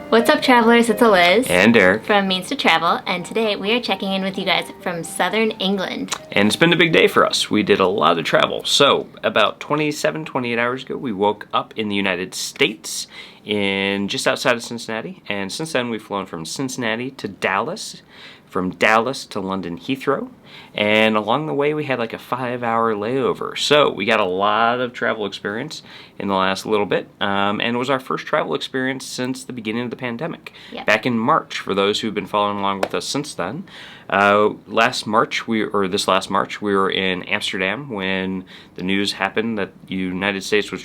What's up, travelers? It's Liz And Derek. from Means to Travel, and today we are checking in with you guys from southern England. And it's been a big day for us. We did a lot of travel. So, about 28 hours ago, we woke up in the United States in just outside of Cincinnati. And since then, we've flown from Cincinnati to Dallas, from Dallas to London Heathrow. And along the way, we had like a 5-hour layover. So, we got a lot of travel experience in the last little bit. And it was our first travel experience since the beginning of the pandemic. Yep. Back in March, for those who've been following along with us since then. This last March, we were in Amsterdam when the news happened that the United States was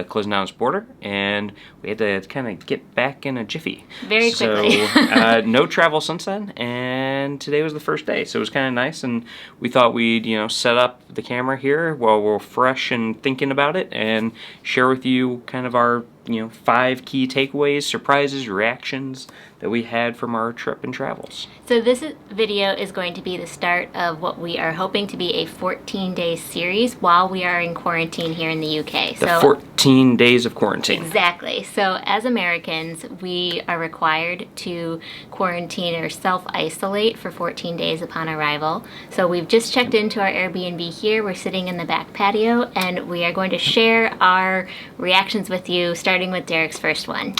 closing down its border, and we had to kind of get back in a jiffy. Very quickly. So, no travel since then, and today was the first day, so it was kind of nice, and we thought we'd, set up the camera here while we're fresh and thinking about it, and share with you kind of our 5 key takeaways, surprises, reactions that we had from our trip and travels. So this video is going to be the start of what we are hoping to be a 14-day series while we are in quarantine here in the UK. The 14 days of quarantine. Exactly. So as Americans, we are required to quarantine or self-isolate for 14 days upon arrival. So we've just checked into our Airbnb here. We're sitting in the back patio, and we are going to share our reactions with you, starting with Derek's first one.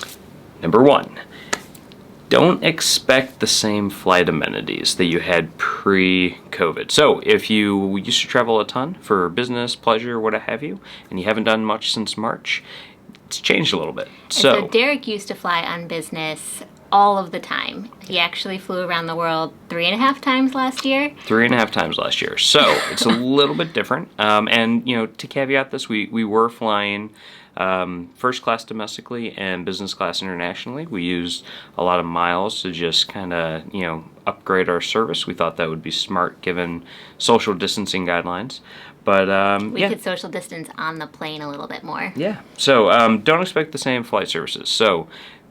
Number 1. Don't expect the same flight amenities that you had pre-COVID. So if you used to travel a ton for business, pleasure, what have you, and you haven't done much since March, it's changed a little bit. So Derek used to fly on business all of the time. He actually flew around the world 3.5 times last year. 3.5 times last year. So it's a little bit different. And to caveat this, we were flying first class domestically and business class internationally. We used a lot of miles to just kind of, upgrade our service. We thought that would be smart given social distancing guidelines. But we could social distance on the plane a little bit more. Yeah. So don't expect the same flight services. So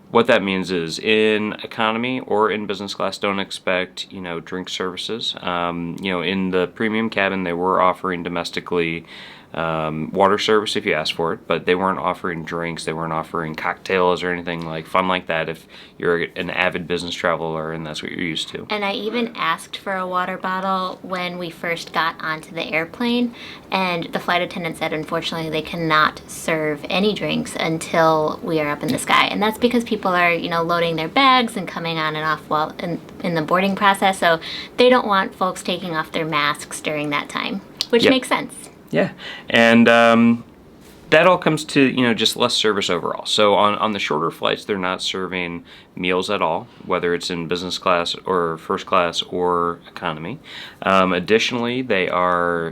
what that means is in economy or in business class, don't expect, drink services. In the premium cabin, they were offering domestically water service if you asked for it, but they weren't offering drinks, they weren't offering cocktails or anything fun like that if you're an avid business traveler and that's what you're used to. And I even asked for a water bottle when we first got onto the airplane, and the flight attendant said unfortunately they cannot serve any drinks until we are up in the sky, and that's because people are loading their bags and coming on and off while in the boarding process, so they don't want folks taking off their masks during that time, which Yep. makes sense. Yeah, and that all comes to, just less service overall. So on the shorter flights, they're not serving meals at all, whether it's in business class or first class or economy. Additionally, they are,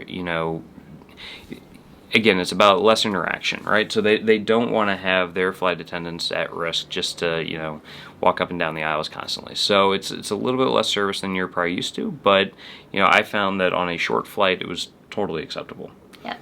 again, it's about less interaction, right? So they don't want to have their flight attendants at risk just to, walk up and down the aisles constantly. So it's a little bit less service than you're probably used to, but, I found that on a short flight, it was totally acceptable. Yep.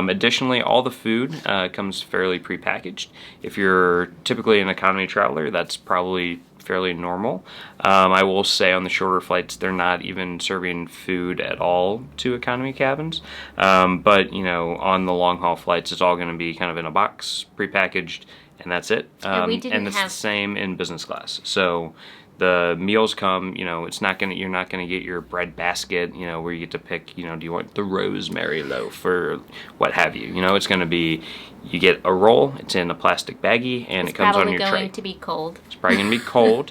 Additionally, all the food comes fairly prepackaged. If you're typically an economy traveler, that's probably fairly normal. I will say on the shorter flights, they're not even serving food at all to economy cabins. But, on the long haul flights, it's all going to be kind of in a box, prepackaged, and that's it. And it's the same in business class. So the meals come, you're not gonna get your bread basket, where you get to pick, do you want the rosemary loaf or what have you. It's gonna be, you get a roll, it's in a plastic baggie, and it comes on your tray. It's probably going to be cold. It's probably gonna be cold.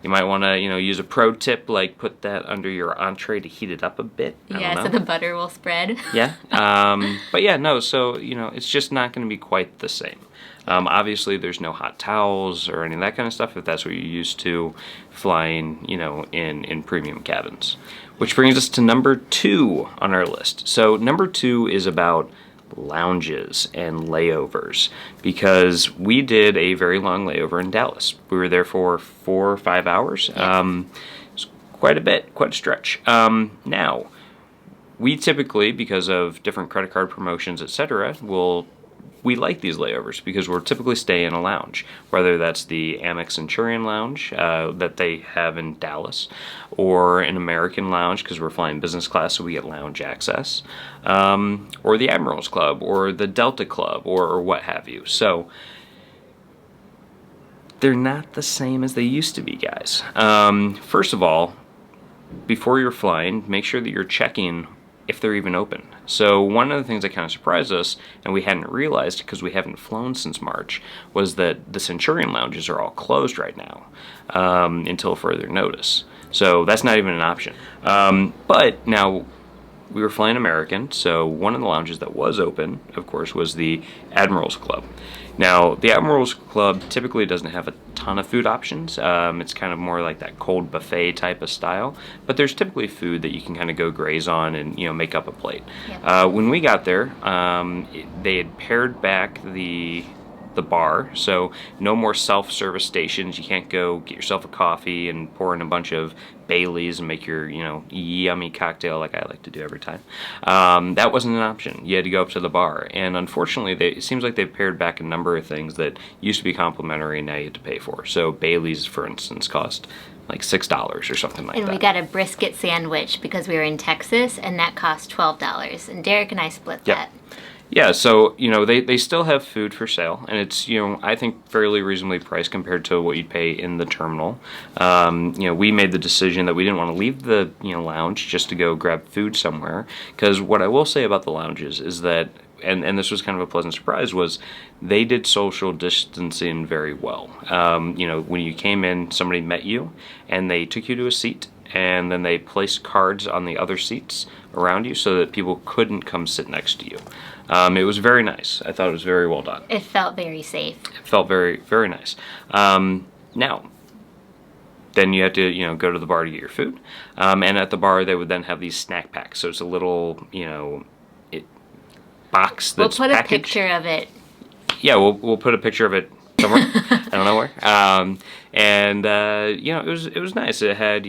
You might want to, use a pro tip, like put that under your entree to heat it up a bit. Yeah, so the butter will spread. Yeah. But yeah, no, so, it's just not going to be quite the same. Obviously, there's no hot towels or any of that kind of stuff if that's what you're used to flying, in premium cabins. Which brings us to number 2 on our list. So number 2 is about lounges and layovers, because we did a very long layover in Dallas. We were there for 4 or 5 hours. Yes. It's quite a stretch. Now, we typically, because of different credit card promotions, etc., we like these layovers because we'll typically stay in a lounge, whether that's the Amex Centurion Lounge that they have in Dallas, or an American lounge because we're flying business class, so we get lounge access, or the Admirals Club, or the Delta Club, or what have you. So They're not the same as they used to be, guys. First of all, before you're flying, make sure that you're checking if they're even open. So one of the things that kind of surprised us, and we hadn't realized because we haven't flown since March, was that the Centurion lounges are all closed right now until further notice. So that's not even an option. But now we were flying American, so one of the lounges that was open, of course, was the Admirals Club. Now, the Admirals Club typically doesn't have a ton of food options. It's kind of more like that cold buffet type of style, but there's typically food that you can kind of go graze on and make up a plate. Yep. When we got there, they had pared back the bar, so no more self-service stations. You can't go get yourself a coffee and pour in a bunch of Baileys and make your yummy cocktail like I like to do every time. That wasn't an option. You had to go up to the bar, and unfortunately it seems like they've pared back a number of things that used to be complimentary and now you had to pay for. So Baileys, for instance, cost like $6 or something like that. And we got a brisket sandwich because we were in Texas, and that cost $12, and Derek and I split that. Yeah, so, they still have food for sale, and it's, I think fairly reasonably priced compared to what you'd pay in the terminal. We made the decision that we didn't want to leave the, lounge just to go grab food somewhere, because what I will say about the lounges is that, and this was kind of a pleasant surprise, was they did social distancing very well. When you came in, somebody met you, and they took you to a seat, and then they placed cards on the other seats around you so that people couldn't come sit next to you. It was very nice. I thought it was very well done. It felt very safe. It felt very, very nice. Now, then you had to, go to the bar to get your food. And at the bar, they would then have these snack packs. So it's a little, box that's We'll put packaged. A picture of it. Yeah, we'll put a picture of it somewhere. I don't know where. It was nice. It had,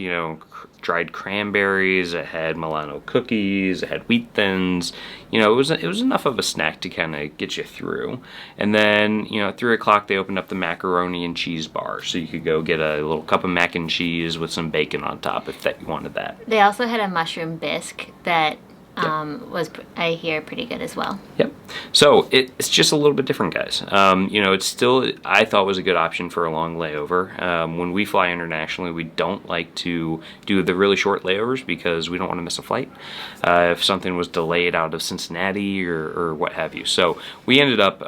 dried cranberries, it had Milano cookies, it had wheat thins. It was enough of a snack to kind of get you through. And then, at 3 o'clock, they opened up the macaroni and cheese bar, so you could go get a little cup of mac and cheese with some bacon on top if you wanted that. They also had a mushroom bisque that was, I hear, pretty good as well. Yep. So it's just a little bit different, guys. It's still, I thought, was a good option for a long layover. When we fly internationally, we don't like to do the really short layovers because we don't want to miss a flight if something was delayed out of Cincinnati or what have you. So we ended up,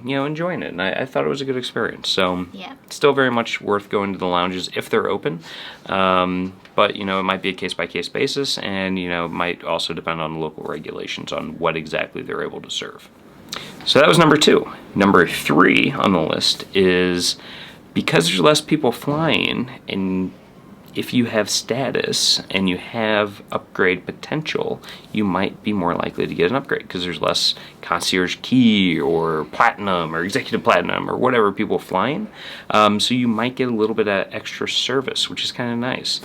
enjoying it, and I thought it was a good experience. So yeah, still very much worth going to the lounges if they're open. But, it might be a case-by-case basis, and, it might also depend on local regulations on what exactly they're able to serve. So that was number 2. Number 3 on the list is because there's less people flying, and if you have status and you have upgrade potential, you might be more likely to get an upgrade because there's less concierge key or platinum or executive platinum or whatever people flying. So you might get a little bit of extra service, which is kind of nice.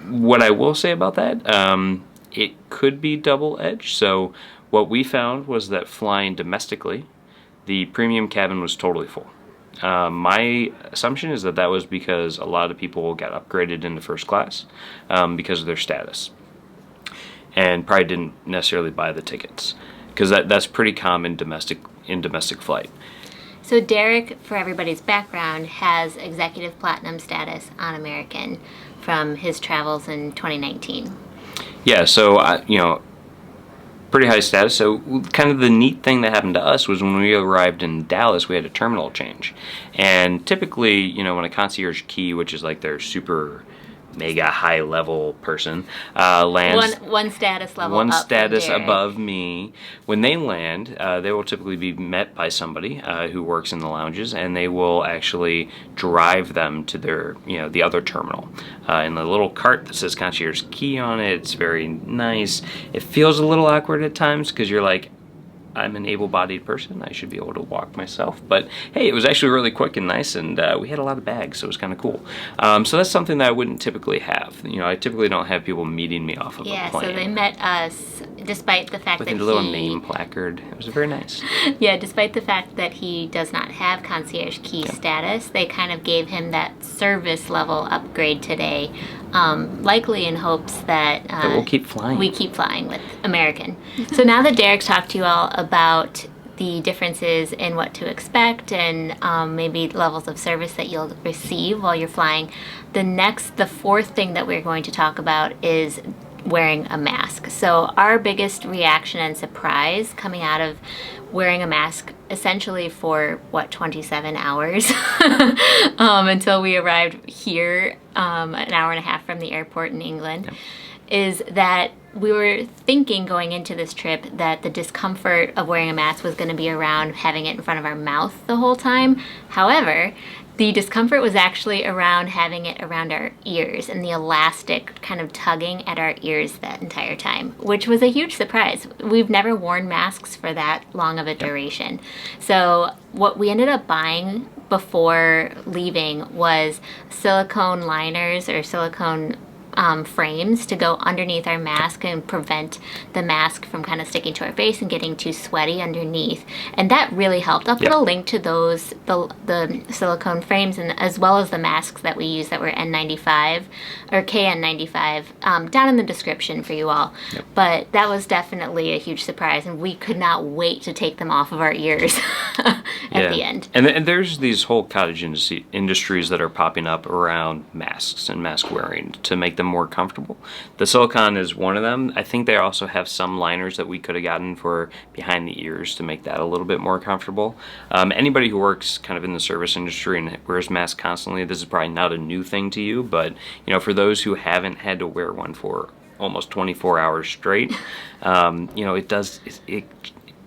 What I will say about that, it could be double-edged. So what we found was that flying domestically, the premium cabin was totally full. My assumption is that was because a lot of people got upgraded into first class because of their status, and probably didn't necessarily buy the tickets because that's pretty common in domestic flight. So Derek, for everybody's background, has executive platinum status on American from his travels in 2019. Yeah, so pretty high status. So kind of the neat thing that happened to us was when we arrived in Dallas, we had a terminal change. And typically, when a concierge key, which is like their super mega high level person, lands one status level one up status from Derek. above me, when they land, they will typically be met by somebody who works in the lounges, and they will actually drive them to their the other terminal in the little cart that says concierge key on it. It's very nice. It feels a little awkward at times because you're like, I'm an able-bodied person. I should be able to walk myself. But hey, it was actually really quick and nice, and we had a lot of bags, so it was kind of cool. So that's something that I wouldn't typically have. I typically don't have people meeting me off of a plane. Yeah, so they met us despite the fact with that a little name placard. It was very nice. Yeah, despite the fact that he does not have concierge key status, they kind of gave him that service level upgrade today, likely in hopes that we'll keep flying. We keep flying with American. So now that Derek's talked to you all about the differences in what to expect and maybe levels of service that you'll receive while you're flying. The fourth thing that we're going to talk about is wearing a mask. So our biggest reaction and surprise coming out of wearing a mask essentially for 27 hours until we arrived here an hour and a half from the airport in England. Yep. Is that we were thinking going into this trip that the discomfort of wearing a mask was going to be around having it in front of our mouth the whole time. However, the discomfort was actually around having it around our ears and the elastic kind of tugging at our ears that entire time, which was a huge surprise. We've never worn masks for that long of a duration. So what we ended up buying before leaving was silicone liners or silicone frames to go underneath our mask and prevent the mask from kind of sticking to our face and getting too sweaty underneath. And that really helped. I'll put a link to those, the silicone frames, and as well as the masks that we use that were N95 or KN95 down in the description for you all. Yep. But that was definitely a huge surprise, and we could not wait to take them off of our ears at the end. And there's these whole cottage industries that are popping up around masks and mask wearing to make them more comfortable. The silicone is one of them. I think they also have some liners that we could have gotten for behind the ears to make that a little bit more comfortable. Anybody who works kind of in the service industry and wears masks constantly, this is probably not a new thing to you, but for those who haven't had to wear one for almost 24 hours straight,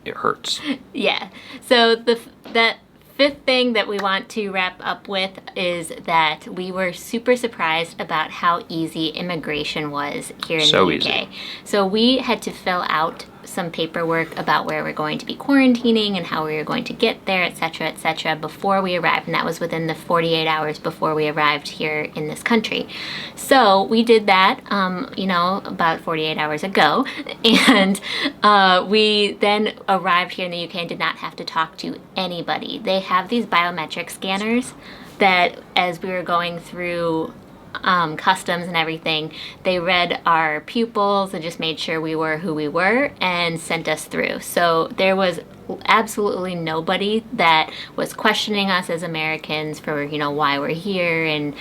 it hurts. Yeah. So that fifth thing that we want to wrap up with is that we were super surprised about how easy immigration was here in the UK. Easy. So we had to fill out some paperwork about where we're going to be quarantining and how we were going to get there, etc., before we arrived, and that was within the 48 hours before we arrived here in this country. So we did that, about 48 hours ago, and we then arrived here in the UK and did not have to talk to anybody. They have these biometric scanners that, as we were going through customs and everything, they read our pupils and just made sure we were who we were and sent us through. So there was absolutely nobody that was questioning us as Americans for why we're here and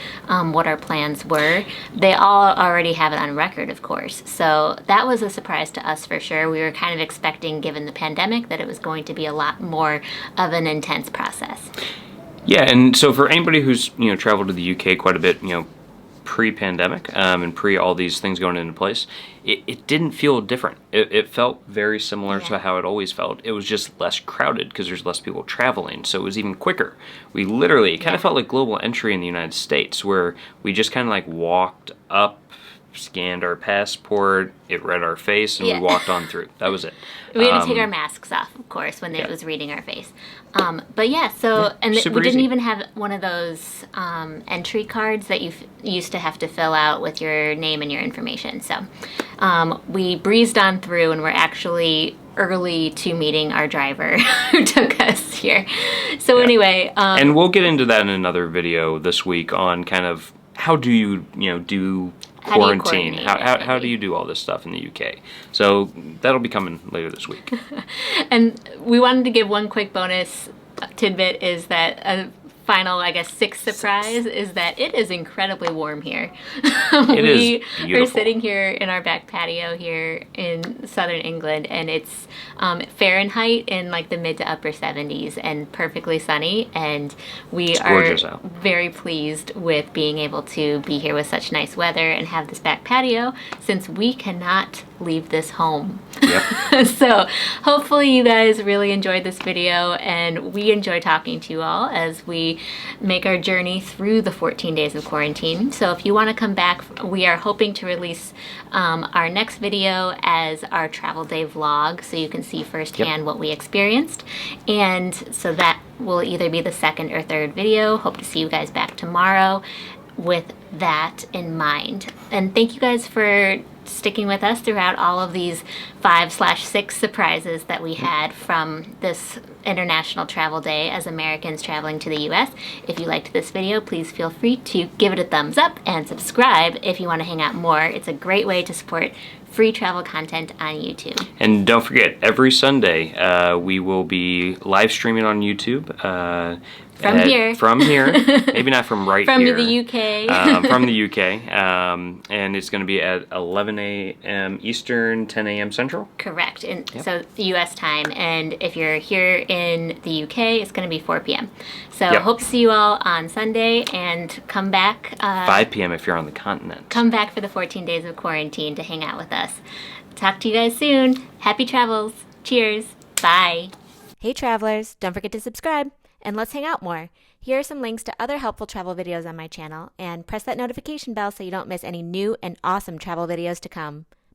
what our plans were. They all already have it on record, of course. So that was a surprise to us for sure. We were kind of expecting, given the pandemic, that it was going to be a lot more of an intense process. Yeah, and so for anybody who's traveled to the UK quite a bit, pre-pandemic and pre all these things going into place, it didn't feel different. It felt very similar to how it always felt. It was just less crowded because there's less people traveling, so it was even quicker. We literally, it kind of felt like global entry in the United States, where we just kind of like walked up, scanned our passport, it read our face, and we walked on through. That was it. We had to take our masks off, of course, when it was reading our face. But we didn't even have one of those entry cards that you used to have to fill out with your name and your information. So we breezed on through, and we're actually early to meeting our driver who took us here. So anyway. And we'll get into that in another video this week on kind of how do you, do quarantine? How do you do all this stuff in the UK? So that'll be coming later this week. And we wanted to give one quick bonus tidbit is that a final, sixth surprise is that it is incredibly warm here. We are sitting here in our back patio here in southern England, and it's Fahrenheit in the mid to upper 70s and perfectly sunny, and we are very pleased with being able to be here with such nice weather and have this back patio, since we cannot leave this home. Yep. So hopefully you guys really enjoyed this video, and we enjoy talking to you all as we make our journey through the 14 days of quarantine. So if you want to come back, we are hoping to release our next video as our travel day vlog, so you can see firsthand what we experienced. And so that will either be the second or third video. Hope to see you guys back tomorrow with that in mind. And thank you guys for sticking with us throughout all of these 5/6 surprises that we had from this international travel day as Americans traveling to the US. If you liked this video, please feel free to give it a thumbs up and subscribe if you want to hang out more. It's a great way to support free travel content on YouTube. And don't forget, every Sunday we will be live streaming on YouTube. From here. Maybe not from right from here. From the UK. From the UK. And it's going to be at 11 a.m. Eastern, 10 a.m. Central. Correct. And so U.S. time. And if you're here in the UK, it's going to be 4 p.m. So hope to see you all on Sunday, and come back. 5 p.m. if you're on the continent. Come back for the 14 days of quarantine to hang out with us. Talk to you guys soon. Happy travels. Cheers. Bye. Hey travelers, don't forget to subscribe. And let's hang out more. Here are some links to other helpful travel videos on my channel, and press that notification bell so you don't miss any new and awesome travel videos to come.